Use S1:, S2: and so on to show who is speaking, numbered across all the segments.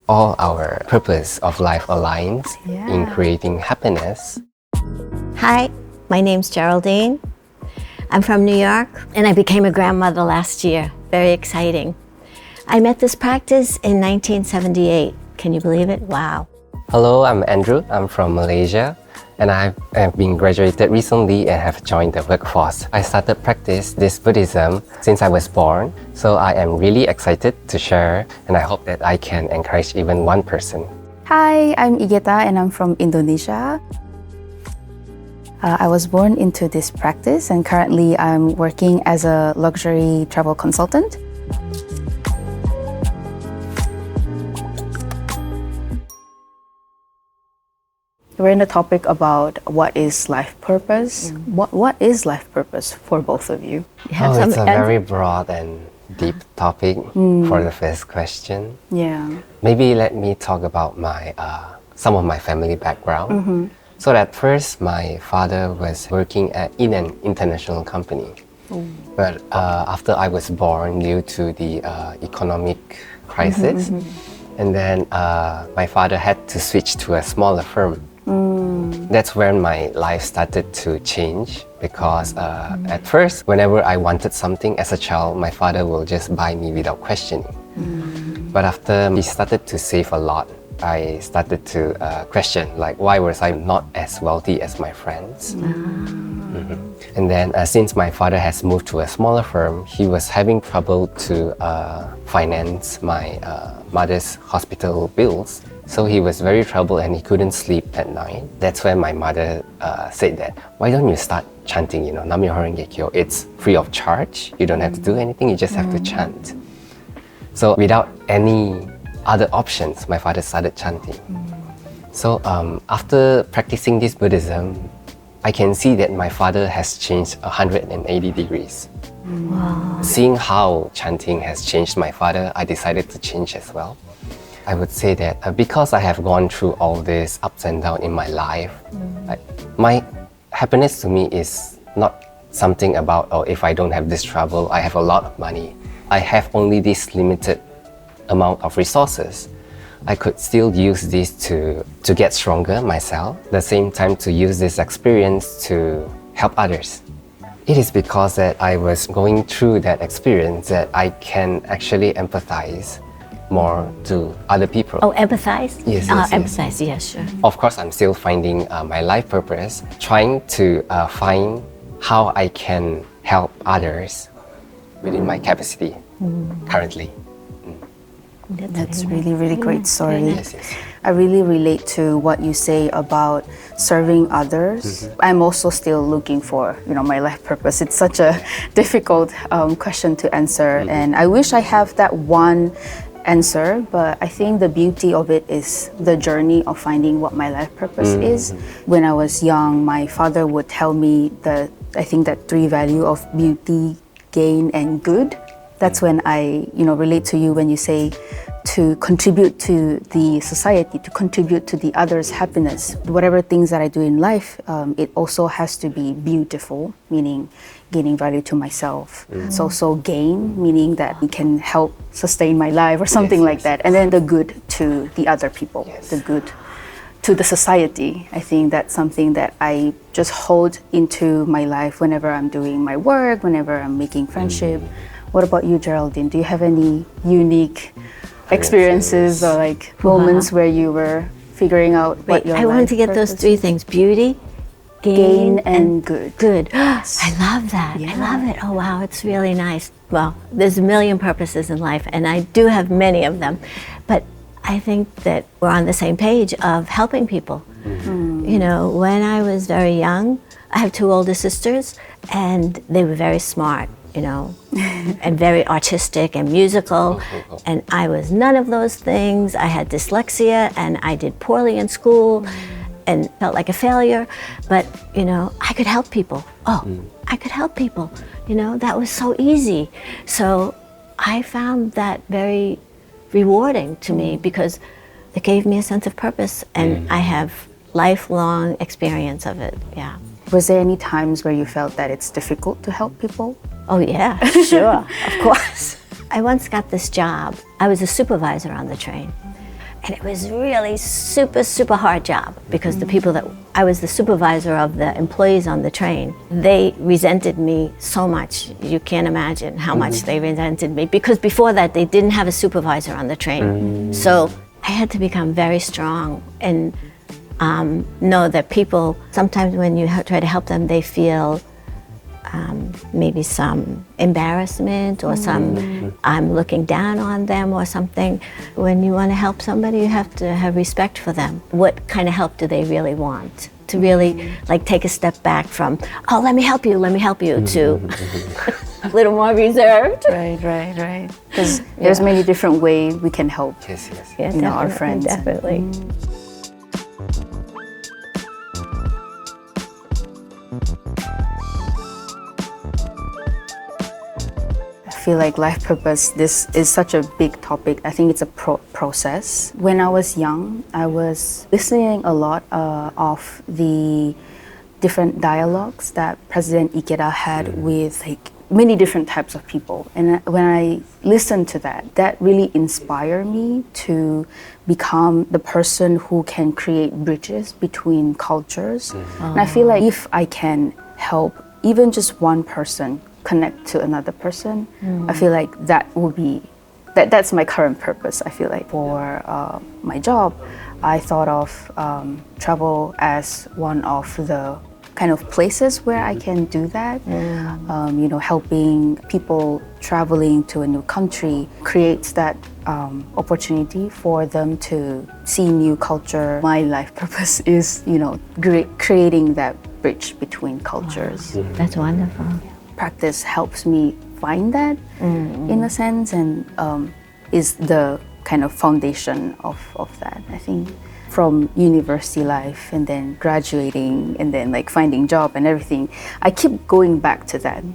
S1: all our purpose of life aligns in creating happiness.
S2: Hi, my name's Geraldine. I'm from New York, and I became a grandmother last year. Very exciting. I met this practice in 1978. Can you believe it? Wow.
S1: Hello, I'm Andrew. I'm from Malaysia, and I have been graduated recently and have joined the workforce. I started practice this Buddhism since I was born, so I am really excited to share, and I hope that I can encourage even one person.
S3: Hi, I'm Igeta and I'm from Indonesia. I was born into this practice and currently I'm working as a luxury travel consultant. We're in a topic about what is life purpose. What is life purpose for both of you?
S1: It's a very broad and deep topic for the first question.
S3: Yeah.
S1: Maybe let me talk about some of my family background. So at first, my father was working in an international company. But after I was born, due to the economic crisis, and then my father had to switch to a smaller firm. That's when my life started to change because at first, whenever I wanted something as a child, my father will just buy me without questioning. But after he started to save a lot, I started to question, like, why was I not as wealthy as my friends? And then since my father has moved to a smaller firm, he was having trouble to finance my mother's hospital bills. So he was very troubled and he couldn't sleep at night. That's when my mother said that, why don't you start chanting, Nam-myoho Renge Kyo. It's free of charge. You don't have to do anything, you just have to chant. So without any other options, my father started chanting. So after practicing this Buddhism, I can see that my father has changed 180 degrees.
S2: Wow.
S1: Seeing how chanting has changed my father, I decided to change as well. I would say that because I have gone through all this ups and downs in my life, my happiness to me is not something about, if I don't have this trouble, I have a lot of money. I have only this limited amount of resources. I could still use this to get stronger myself, at the same time to use this experience to help others. It is because that I was going through that experience that I can actually empathize more to other people.
S2: Oh, empathize?
S1: Yes.
S2: Empathize, yes, sure.
S1: Of course, I'm still finding my life purpose, trying to find how I can help others within my capacity currently.
S3: That's really, really great story.
S1: Yes.
S3: I really relate to what you say about serving others. I'm also still looking for, my life purpose. It's such a difficult question to answer, and I wish I have that one answer, but I think the beauty of it is the journey of finding what my life purpose is. When I was young, my father would tell me that three value of beauty, gain, and good. That's when I, relate to you when you say to contribute to the society, to contribute to the others' happiness. Whatever things that I do in life, it also has to be beautiful, meaning gaining value to myself. It's also gain, meaning that it can help sustain my life or something like that. And then the good to the other people, the good to the society. I think that's something that I just hold into my life whenever I'm doing my work, whenever I'm making friendship. What about you, Geraldine? Do you have any unique experiences or moments where you were figuring out what your life
S2: I wanted to get
S3: purpose
S2: those three things: beauty,
S3: gain, and good.
S2: Good. I love that. I love it. Oh, wow, it's really nice. Well, there's a million purposes in life, and I do have many of them. But I think that we're on the same page of helping people. When I was very young, I have two older sisters, and they were very smart. And very artistic and musical. And I was none of those things. I had dyslexia and I did poorly in school and felt like a failure. But, I could help people. I could help people. That was so easy. So I found that very rewarding to me because it gave me a sense of purpose and I have lifelong experience of it. Yeah.
S3: Was there any times where you felt that it's difficult to help people?
S2: Oh yeah, sure, of course. I once got this job. I was a supervisor on the train. And it was really super hard job because the people that I was the supervisor of the employees on the train, they resented me so much. You can't imagine how much they resented me because before that they didn't have a supervisor on the train. So I had to become very strong and know that people, sometimes when you try to help them, they feel maybe some embarrassment or some I'm looking down on them or something. When you want to help somebody, you have to have respect for them. What kind of help do they really want? To really like take a step back from, oh, let me help you, to a little more reserved.
S3: Right. Because there's many different ways we can help
S2: Yeah,
S3: our friends.
S2: Definitely.
S3: I feel like life purpose, this is such a big topic. I think it's a process. When I was young, I was listening a lot of the different dialogues that President Ikeda had with like many different types of people. And when I listened to that, that really inspired me to become the person who can create bridges between cultures. And I feel like if I can help even just one person connect to another person, I feel like that will be, that's my current purpose. I feel like for my job, I thought of travel as one of the kind of places where I can do that. Helping people traveling to a new country creates that opportunity for them to see new culture. My life purpose is, creating that bridge between cultures.
S2: That's wonderful.
S3: Practice helps me find that in a sense, and is the kind of foundation of that. I think from university life and then graduating and then like finding job and everything, I keep going back to that.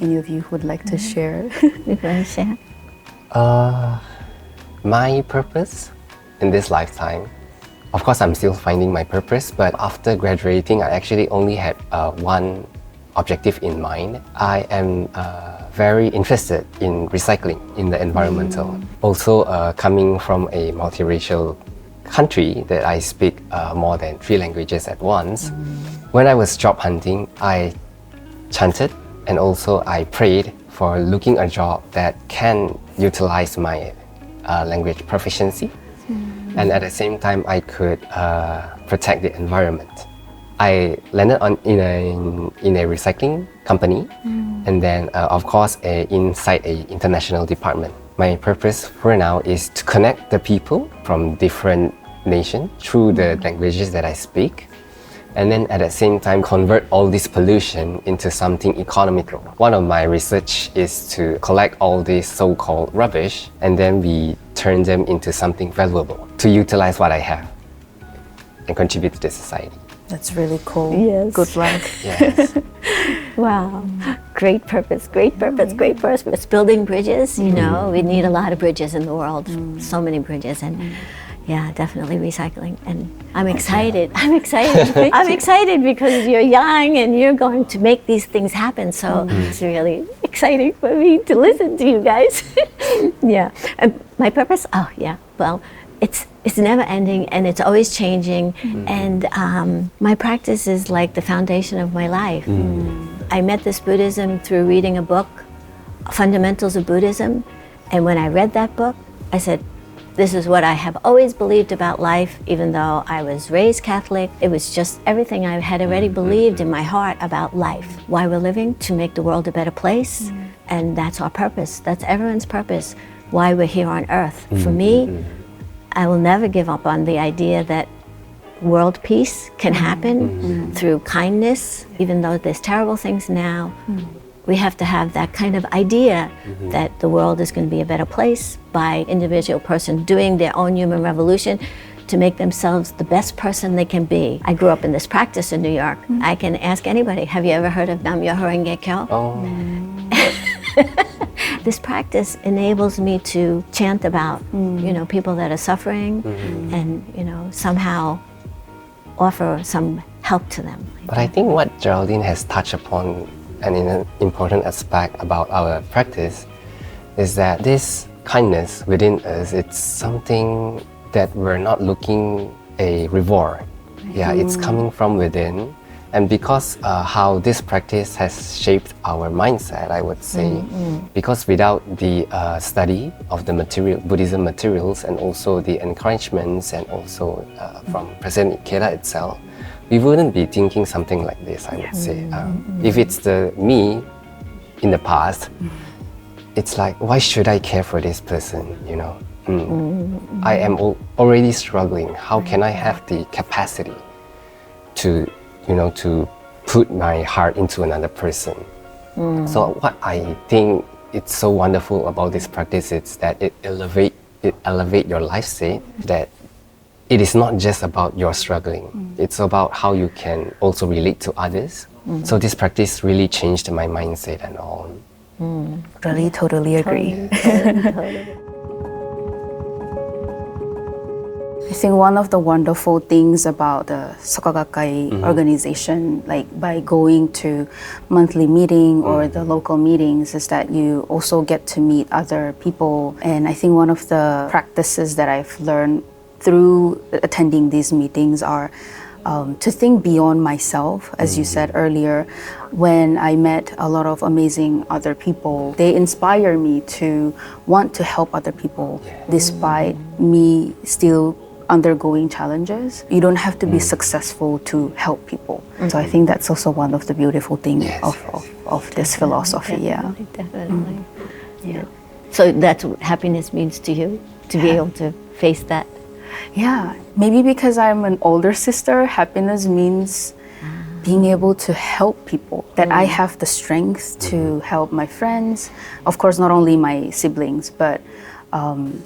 S3: Any of you would like to share?
S2: You want to share?
S1: My purpose in this lifetime, of course I'm still finding my purpose, but after graduating I actually only had one objective in mind. I am very interested in recycling, in the environmental. Also coming from a multiracial country that I speak more than 3 languages at once. When I was job hunting, I chanted and also I prayed for looking a job that can utilize my language proficiency, and at the same time I could protect the environment. I landed in a recycling company, and then of course inside a international department. My purpose for now is to connect the people from different nations through the languages that I speak, and then at the same time convert all this pollution into something economical. One of my research is to collect all this so-called rubbish and then we turn them into something valuable to utilize what I have and contribute to the society.
S3: That's really cool.
S2: Yes.
S3: Good luck.
S1: Yes.
S2: Wow, great purpose. Building bridges, we need a lot of bridges in the world, so many bridges, and yeah, definitely recycling. And I'm excited. I'm excited because you're young and you're going to make these things happen. So it's really exciting for me to listen to you guys. Yeah, and my purpose. Oh yeah, well. It's never ending and it's always changing, and my practice is like the foundation of my life. I met this Buddhism through reading a book, Fundamentals of Buddhism, and when I read that book, I said, this is what I have always believed about life, even though I was raised Catholic. It was just everything I had already believed in my heart about life. Why we're living, to make the world a better place, and that's our purpose. That's everyone's purpose, why we're here on earth. For me, I will never give up on the idea that world peace can happen through kindness. Even though there's terrible things now, we have to have that kind of idea that the world is going to be a better place by individual person doing their own human revolution to make themselves the best person they can be. I grew up in this practice in New York. I can ask anybody, have you ever heard of Nam Myoho Renge Kyo? This practice enables me to chant about, people that are suffering, and somehow offer some help to them.
S1: But I think what Geraldine has touched upon, and an important aspect about our practice, is that this kindness within us, it's something that we're not looking a reward. Yeah, it's coming from within. And because how this practice has shaped our mindset, I would say, because without the study of the Buddhism materials and also the encouragements and also from President Ikeda itself, we wouldn't be thinking something like this, I would say. If it's the me in the past, it's like, why should I care for this person, you know? I am already struggling. How can I have the capacity to to put my heart into another person? So what I think it's so wonderful about this practice is that it elevate your life state, that it is not just about your struggling. It's about how you can also relate to others. So this practice really changed my mindset and all.
S3: Really, totally agree.
S2: Totally.
S3: I think one of the wonderful things about the Soka Gakkai organization, like by going to monthly meeting or the local meetings, is that you also get to meet other people. And I think one of the practices that I've learned through attending these meetings are to think beyond myself. As you said earlier, when I met a lot of amazing other people, they inspire me to want to help other people despite me still undergoing challenges. You don't have to be successful to help people. So I think that's also one of the beautiful things of this philosophy.
S2: Definitely. Yeah. So that's what happiness means to you, to be able to face that.
S3: Yeah, maybe because I'm an older sister, happiness means being able to help people, that I have the strength to help my friends. Of course, not only my siblings, but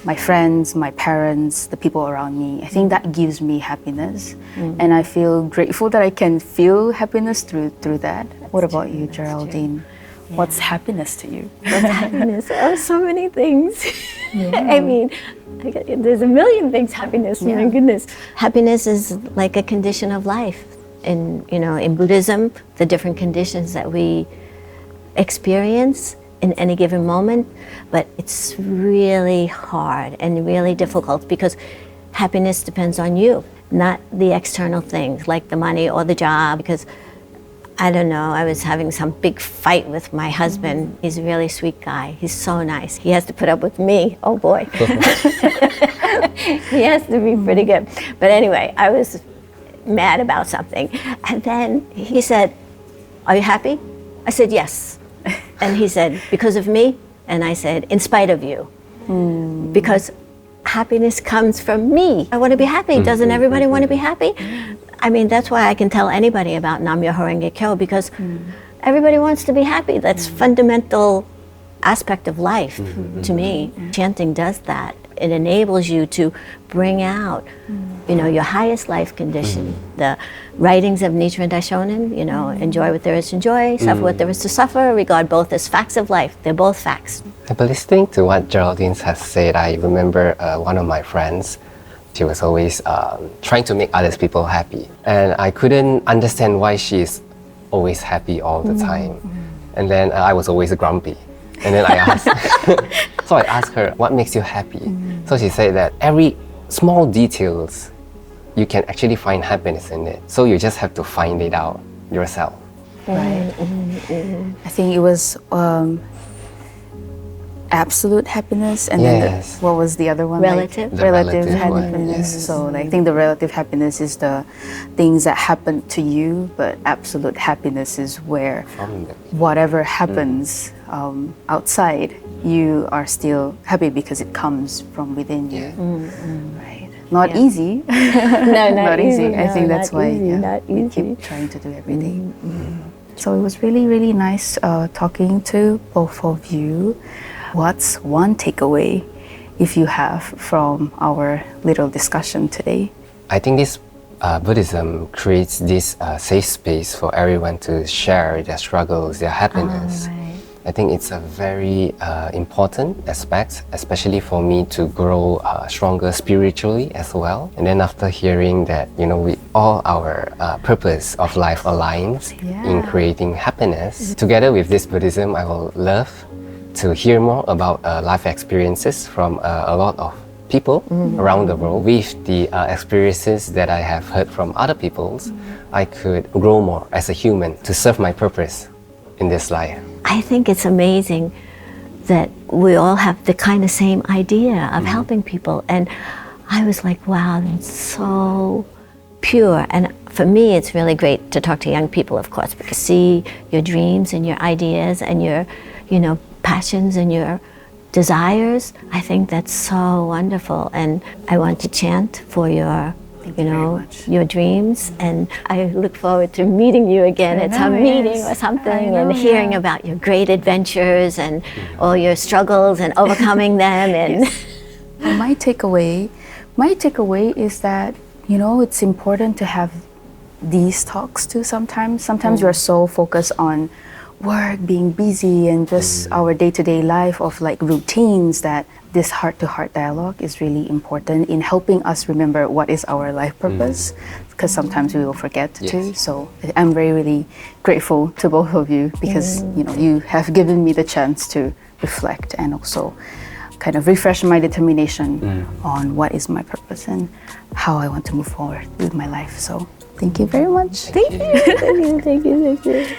S3: my friends, my parents, the people around me. I think that gives me happiness. And I feel grateful that I can feel happiness through that. What about you, Geraldine? What's happiness to you?
S2: What's happiness? Oh, so many things. I mean, there's a million things happiness, my goodness. Happiness is like a condition of life. In Buddhism, the different conditions that we experience in any given moment, but it's really hard and really difficult because happiness depends on you, not the external things like the money or the job. Because I don't know, I was having some big fight with my husband. He's a really sweet guy. He's so nice. He has to put up with me. Oh boy. He has to be pretty good. But anyway, I was mad about something. And then he said, "Are you happy?" I said, "Yes." And he said, "Because of me?" And I said, "In spite of you." Because happiness comes from me. I want to be happy. Doesn't everybody want to be happy? I mean, that's why I can tell anybody about Nam Myoho Renge Kyo, because everybody wants to be happy. That's fundamental aspect of life to me. Chanting does that. It enables you to bring out, your highest life condition. The writings of Nichiren Daishonin, enjoy what there is to enjoy, suffer what there is to suffer, regard both as facts of life. They're both facts.
S1: But listening to what Geraldine has said, I remember one of my friends. She was always trying to make other people happy. And I couldn't understand why she is always happy all the time. And then I was always grumpy. And then I asked, so I asked her, what makes you happy? So she said that every small details, you can actually find happiness in it. So you just have to find it out yourself.
S3: Right. I think it was absolute happiness, and then what was the other one?
S2: Relative.
S3: Relative happiness. So I think the relative happiness is the things that happen to you, but absolute happiness is where whatever happens outside, you are still happy because it comes from within you. Right. Not easy.
S2: No,
S3: not easy. I think that's why
S2: we
S3: keep trying to do every day. So it was really, really nice talking to both of you. What's one takeaway, if you have, from our little discussion today?
S1: I think this Buddhism creates this safe space for everyone to share their struggles, their happiness. I think it's a very important aspect, especially for me to grow stronger spiritually as well. And then after hearing that, we all our purpose of life aligns in creating happiness. Together with this Buddhism, I will love to hear more about life experiences from a lot of people around the world. With the experiences that I have heard from other peoples, I could grow more as a human to serve my purpose in this life.
S2: I think it's amazing that we all have the kind of same idea of helping people. And I was like, wow, that's so pure. And for me, it's really great to talk to young people, of course, because see your dreams and your ideas and your, passions and your desires. I think that's so wonderful. And I want to chant for your, your dreams. And I look forward to meeting you again at some meeting or something and hearing about your great adventures and all your struggles and overcoming them. And
S3: well, my takeaway is that, it's important to have these talks too sometimes. Sometimes we're so focused on work, being busy, and just our day-to-day life of like routines that this heart-to-heart dialogue is really important in helping us remember what is our life purpose, because sometimes we will forget too. So I'm really grateful to both of you because you have given me the chance to reflect and also kind of refresh my determination on what is my purpose and how I want to move forward with my life. So thank you very much.
S2: Thank you. Thank you.